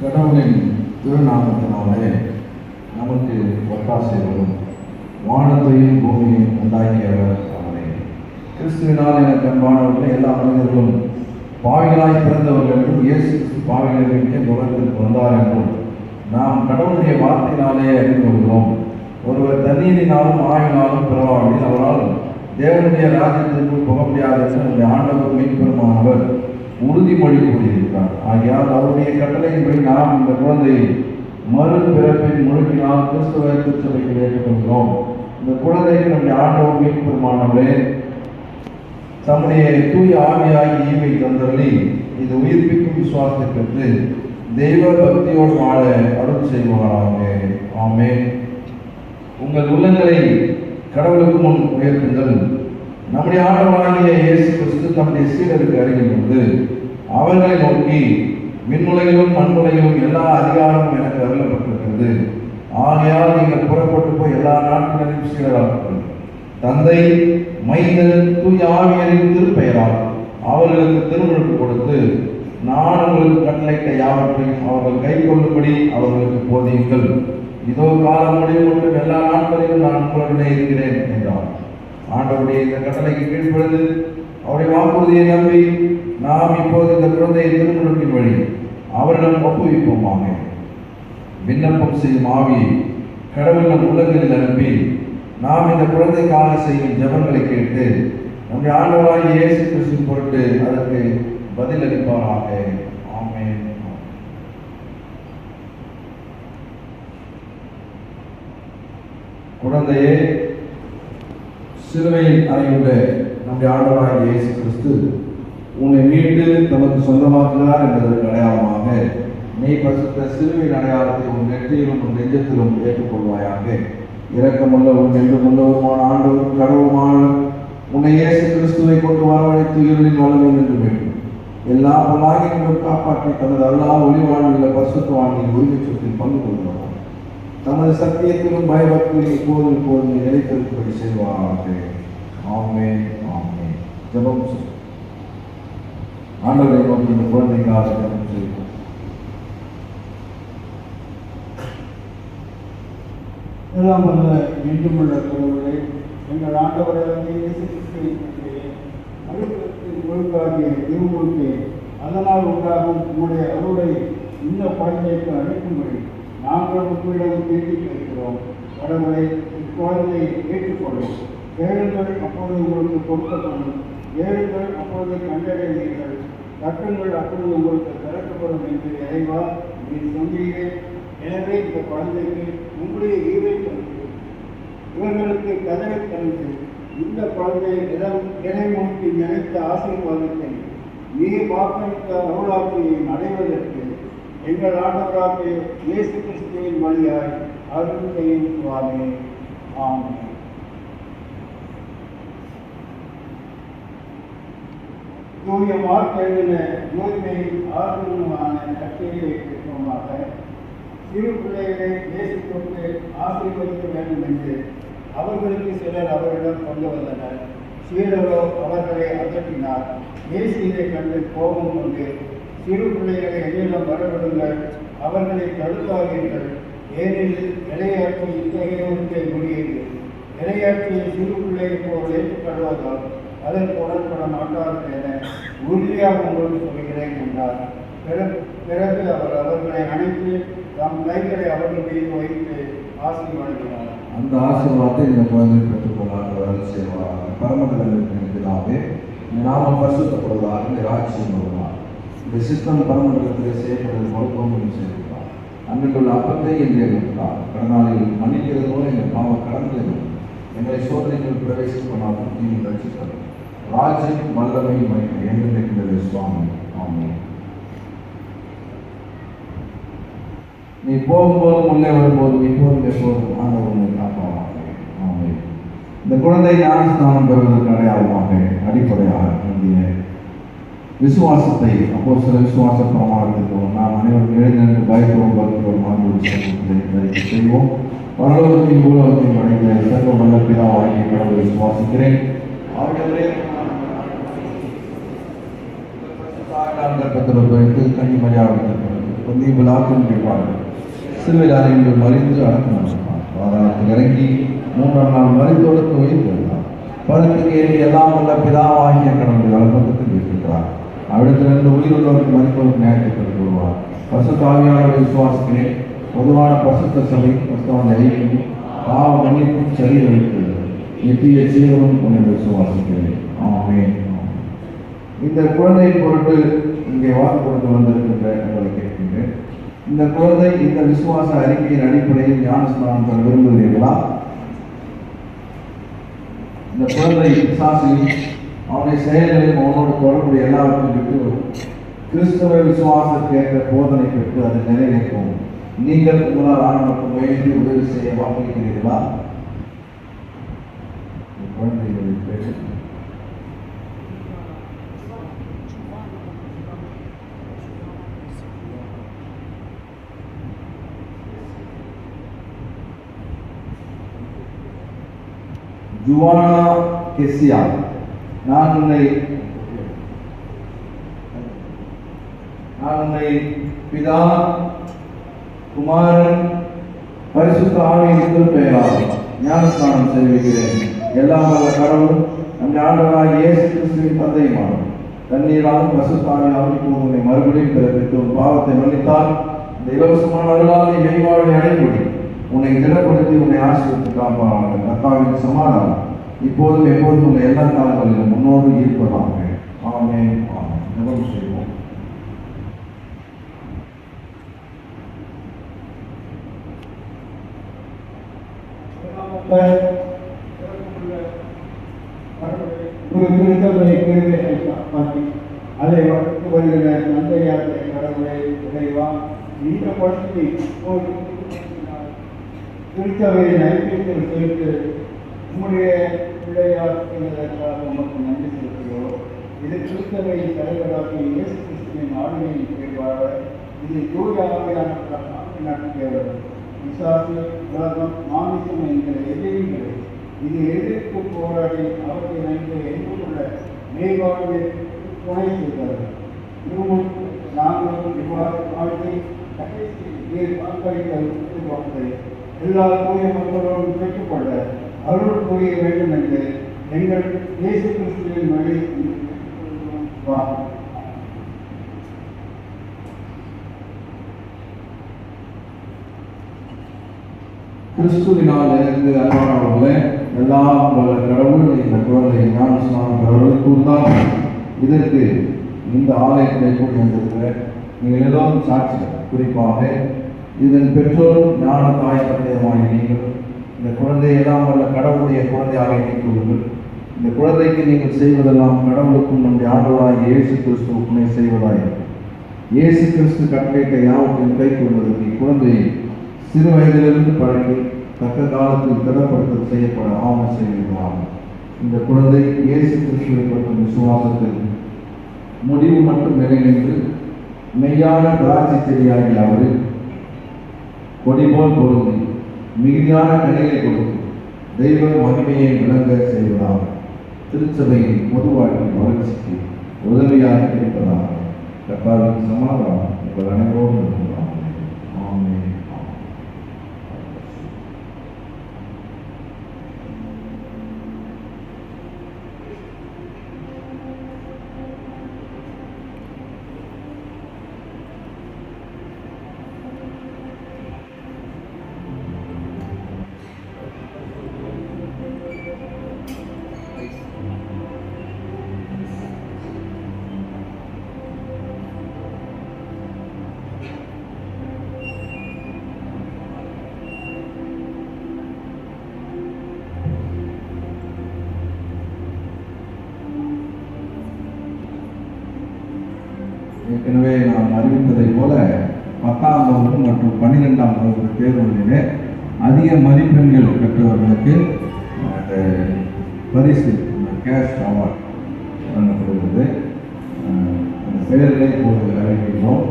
கடவுளின் திருநாமத்தினாலே நமக்கு ஒத்தாசை வரும். வானத்தையும் பூமியையும் உண்டாக்கியவர் அவரே. கிறிஸ்துவினால் எனக்கு அன்பானவர்களே, எல்லா மனிதர்களும் பாவிகளாய் பிறந்தவர்கள் என்றும் இயேசு கிறிஸ்து பாவிகளுக்கு உலகத்திற்கு வந்தார் என்றும் நாம் கடவுளுடைய வார்த்தையினாலே அறிந்து கொள்கிறோம். ஒருவர் தண்ணீரினாலும் ஆவினாலும் பிறவாவில் அவரால் தேவனுடைய ராஜ்யத்திற்குள் புக முடியாது என்று நம்முடைய ஆண்டவர் மீட்பெருமானவர் உறுதிமொழி கூறியிருக்கிறார். ஆகையால் அவருடைய கட்டளையின்படி நாம் இந்த குழந்தையை மறுபிறப்பின் முழுக்கினால் கிறிஸ்துவ திருச்சபைக்கு ஏற்றுக்கொள்கிறோம். இந்த குழந்தைக்கு நம்முடைய ஆண்டவர் மீட்பெருமானவரே தம்முடைய தூய ஆவியாகி ஈவை தந்தருளி இது உயிர்ப்பிக்கும் விசுவாசத்தை பெற்று தெய்வ பக்தியோடு வாழ அருள் செய்வாராக. ஆமென். உங்கள் உள்ளங்களை கடவுளுக்கு முன் உயர்த்துங்கள். நம்முடைய ஆண்டவராகிய இயேசு கிறிஸ்து தம்முடைய சீடருக்கு அருகில் வந்து அவர்களை நோக்கி, விண்ணுலகிலும் மண்ணுலகிலும் எல்லா அதிகாரமும் எனக்கு அருளப்பட்டிருக்கிறது. ஆகையால் நீங்கள் புறப்பட்டு போய் எல்லா நாட்டினரையும் சீடராக்குங்கள். தந்தை, மைந்தன், தூய ஆவியரின் திருப்பெயரால் அவர்களுக்கு திருமுழுக்கு கொடுத்து நான் உங்களுக்கு கட்டளையிட்ட யாவற்றையும் அவர்கள் கை கொள்ளும்படி அவர்களுக்கு போதியுங்கள். இதோ காலம் முடிவு மற்றும் எல்லா நாட்களிலும் நான் உங்களுடனே இருக்கிறேன் என்றார். ஆண்டவருடைய இந்த கட்டளைக்கு கீழ்ப்பொழுது அவருடைய வாக்குறுதியை நம்பி நாம் இப்போது இந்த குழந்தையை திருமுழுக்கின் வழி அவரிடம் ஒப்புவிப்போமாக. விண்ணப்பம் செய்யும் ஆவியை கடவுள் நம் உள்ளங்களில் அனுப்பி நாம் இந்த குழந்தைக்காக செய்யும் ஜெபங்களை கேட்டு நம்முடைய ஆண்டவராகிய இயேசு கிறிஸ்துவின் பொருட்டு அதற்கு பதிலளிப்பாராக. ஆமென். குழந்தையே, சிலுவையில் அறையுண்ட நம்முடைய ஆண்டவராகிய இயேசு கிறிஸ்து உன்னை மீட்டு தமக்கு சொந்தமாக்குகிறார் என்பதற்கு அடையாளமாக நீ பசுத்த சிலுவையின் அடையாளத்தை உன் நெற்றியிலும் உன் நெஞ்சத்திலும் ஏற்றுக்கொள்வாயாக. இரக்கமுள்ள உன் என்றுமுள்ளவருமான ஆண்டவர் கடவுளுமான உன்னை இயேசு கிறிஸ்துவை கொண்டு வரவழைத்து இருளின் வல்லமை நின்று வேண்டும் எல்லா பொல்லாங்கிலும் காப்பாற்றி தனது அல்லா ஒளிவாழ்வுள்ள பசுத்துவானின் உரிமை சொத்தில் பங்கு கொள்வார். தமது சத்தியத்திலும் பயபக்தியில் இப்போது நிலைத்திருப்பதை செய்வாராக. ஆமென். ஆமென். ஜெபம் செய்வோம். ஆண்டவரை நோக்கி இந்த குழந்தைக்காக ஜெபம் செய்வோம். எல்லாம் வல்ல மீண்டுமுள்ள கடவுளே, எங்கள் ஆண்டவராகிய இயேசு கிறிஸ்துவின் அருட்கருத்தின் முழுக்காகிய திருமுழுக்கே அதனால் உண்டாகும் உங்களுடைய அருளை இந்த குழந்தைக்கு அளிக்கும்படி நாங்கள் உங்களிடம் பேசி கேட்கிறோம். கடவுளை இக்குழந்தையை ஏற்றுக்கொள்ளும். கேளுங்கள், அப்பொழுது உங்களுக்கு கொடுக்கப்படும். ஏழுங்கள், அப்பொழுது கண்டடைவீர்கள். தட்டுங்கள், அப்பொழுது உங்களுக்கு திறக்கப்படும் என்று இறைவா நீர் சொன்னீரே. எனவே இந்த குழந்தைக்கு உங்களுடைய ஈவை தந்து இவர்களுக்கு கதவை தந்து இந்த குழந்தையை இறைமுகத்தை நினைத்த ஆசீர்வாதத்தை நீர் வாக்களித்த அருளாட்சியை அடைவதற்கு எங்கள் ஆண்டவராகிய இயேசு கிறிஸ்துவின் வழியாய் அருள் செய்வாமே. ஆமென். தூய மார்க்கெழுதின தூய்மையின் ஆர்வமான கட்டளையை கேட்போமாக. சிறு பிள்ளைகளை நேசிக்கொண்டு ஆசீர்வதிக்க வேண்டும் என்று அவர்களுக்கு சிலர் அவரிடம் கொண்டு வந்தனர். சீடரோ அவர்களை அகற்றினார். இயேசுவை கண்டு கோபம் கொண்டு, சிறு பிள்ளைகளை என்னிடம் வரவிடுங்கள், அவர்களை தடுக்காதீர்கள், ஏனெனில் இளையாட்சி இத்தகையோருக்கே முடியாது. இளையாட்சியை சிறு பிள்ளையை போல் ஏற்றுக்கொள்வதால் அதற்கு உடன்பட மாட்டார்கள் என உறுதியாக உங்களுக்கு சொல்கிறேன் என்றார். பிறகு அவர் அவர்களை அணைத்து தம் கைகளை அவர்கள் மீது வைத்து ஆசீர்வதிக்கிறார். அந்த ஆசீர்வாதத்தை இந்த குழந்தை பெற்றுக்கொள்ளாத செய்வார். பரமண்டலத்தினாவே நாம பரிசுத்தப்படுவதாக இந்த ராட்சியம் வருவார். இந்த சித்தம் பரமண்டலத்தில் செய்யப்படுவது மருத்துவம் செய்திருக்கிறார். அன்றைக்குள்ள அப்பத்தை என்று கொடுத்தார். கடனாளிகள் மன்னிக்கிறது போல எங்கள் பாவ கடன்களை எங்களை சோதனைகள் பிரவேசிக்க பண்ணாலும் நீங்கள் ரசித்தார். ராஜ்யம் வல்லமை மகிமை என்றிருக்கின்றது சுவாமி. ஆமென். நீ போகும்போதும் உள்ளே வரும்போதும் இப்போதும் எப்போதும் ஆண்டவர் உன்னை காப்பாவாங்க. ஆமென். இந்த குழந்தை ஞானஸ்நானம் பெறுவதற்கு அடையாளமாக அடிப்படையாக வேண்டிய விசுவாசத்தை அப்போஸ்தல விசுவாச பிரமாணத்திற்கு நாம் அனைவரும் எழுந்து பயத்தோடும் பக்தியோடும் ஆண்டவரை செய்வோம். பரலோகத்தின் பூலோகத்தின் படைத்த சர்வ வல்ல பிதாவாகிய கடவுளை விசுவாசிக்கிறேன். அவர்களே கன்னி மரியாதை விழாக்கள் கேட்பார்கள். சிலுவையில் அறிஞர்கள் மறிந்து அடக்கம் பாதாளத்தில் இறங்கி 3ஆம் நாள் மறித்தோடு உயிர்த்திருந்தார். பருத்துக்கு ஏறி எல்லாம் உள்ள பிதாவாகிய கடவுள் வளர்ப்பதற்கு இருக்கிறார். அவிடத்திலிருந்து உயிருள்ளவருக்கு மறிப்பதற்கு நியாயத்தை பெற்று வருவார். பரிசுத்த ஆவியானவரை விசுவாசிக்கிறேன். பொதுவான பரிசுத்த சபை கிறிஸ்தவ ஐக்கியம் பாவ மன்னிப்பும் சரீரத்திற்கு நித்திய ஜீவனும் உன்னை விசுவாசிக்கிறேன். ஆமென். இந்த குழந்தையின் பொருட்டு இங்கே வாக்கு கொடுத்து வந்திருக்கின்ற உங்களை கேட்கின்றேன். இந்த குழந்தை இந்த விசுவாச அறிக்கையின் அடிப்படையில் ஞானஸ்நானம் பெற விரும்புகிறீர்களா? இந்த குழந்தை விசுவாசியும் அவனுடைய செயல்களையும் அவனோடு தொடர்புடைய எல்லாவற்றையும் விட்டு கிறிஸ்தவ விசுவாசத்தை ஏற்ற போதனை பெற்று அதை நிறைவேற்றவும் நீங்கள் உங்களால் ஆனவருக்கு முயன்று உதவி செய்ய வாக்களிக்கிறீர்களா? குழந்தைகளை பேச ஜுவானா கெசியா, நான் உன்னை பிதா குமாரன் பரிசுத்த ஆவியின் பெயரால் ஞானஸ்நானம் செய்விக்கிறேன். எல்லாம் வல்ல கடவுள் நம் ஆண்டவராகிய இயேசு கிறிஸ்துவின் தந்தையுமானவர் தண்ணீராலும் பரிசுத்த ஆவியாலும் இப்போது உன்னை மறுபடியும் பிறப்பித்து உன் பாவத்தை மன்னித்தால் இந்த இலவசமான அருளால் நீ மெய்வாழ்வை அடையமுடி உன்னை திடப்படுத்தி உன்னை ஆசீர்வதித்து காப்பானாக. கர்த்தாவின் சமாதானம் இப்போதும் எப்போதும் உள்ள எல்லா காலங்களிலும் முன்னோடு இருப்பதாக. ஆமென். ஆமென். ஜெபம் செய்வோம். அதை வளர்த்து வருகிற நந்தையாத்தை கடவுளை இறைவா இந்த படத்தை திருச்சபையை ஐக்கியத்தில் சேர்த்து உம்முடைய பிள்ளையார் என்பதற்காக உமக்கு நன்றி செலுத்துகிறோம். இது திருச்சபையின் தலைவராக இயேசு கிறிஸ்துவின் ஆளுமையின் தேர்வாக இது தூயாமையான நடத்தியவர் விசாசு உலகம் மாமிசம் என்கிற எதிரிகளை இது எதிர்ப்பு போராடி அவற்றை நன்கு எங்குள்ள மேற்பார்வை துணை செய்தார்கள். இன்னும் நாங்களும் இவ்வாறு வாழ்க்கை கடைசி வாக்களித்த எல்லா தூய மக்களோடும் பெற்றுக்கொள்ள அருள் புரிய வேண்டும் என்று எங்கள் இயேசு கிறிஸ்துவின் வழி கிறிஸ்துவினால் எனக்கு அன்பானவர்களே, எல்லாம் வல்ல கடவுள் இந்த குழந்தை ஞானஸ்நானம் பெறுவதை கூர்ந்தால் இதற்கு இந்த ஆலயத்தை கூடி வந்திருக்கிற நீங்கள் எல்லோரும் சாட்சிகள். குறிப்பாக இதன் பெற்றோரும் ஞான தாய் தந்தையமாக நீங்கள் இந்த குழந்தை எல்லாம் வல்ல கடவுளுடைய குழந்தையாக நீக்குவீர்கள். இந்த குழந்தைக்கு நீங்கள் செய்வதெல்லாம் கடவுளுக்கும் நம்முடைய ஆண்டவராகிய இயேசு கிறிஸ்துவுக்குமே செய்வதாயிருக்கும். இயேசு கிறிஸ்து கட்டளையிட்ட யாவற்றையும் கை கொள்வதற்கு குழந்தையை சிறு வயதிலிருந்து பழகி தக்க காலத்தில் திடப்படுத்தல் செய்யப்பட ஆவணம் செய்வதாகும். இந்த குழந்தை இயேசு கிறிஸ்துவை பற்றும் விசுவாசத்தில் முடிவு மட்டும் நிலை நின்று மெய்யான திராட்சை செடியாகி அவர் கொடி போல் பொருந்தி மிகுதியான கனிகளை கொடுத்து தெய்வ மகிமையை விளங்க செய்வதாகும். திருச்சபையின் பொது வாழ்க்கை வளர்ச்சிக்கு உதவியாக இருப்பதாக. கர்த்தாவின் சமாதானம் உங்கள் அனைவரோடும் இருக்கிறார். ஆமென். ஏற்கனவே நாம் அறிவித்ததை போல 10ஆம் வகுப்பு மற்றும் 12ஆம் வகுப்பு தேர்வுகளிலே அதிக மதிப்பெண்கள் பெற்றவர்களுக்கு அந்த பரிசு கேஷ் அவார்ட் வழங்கப்படுகிறது. அந்த பெயர்களை இப்போது அறிவிக்கிறோம்.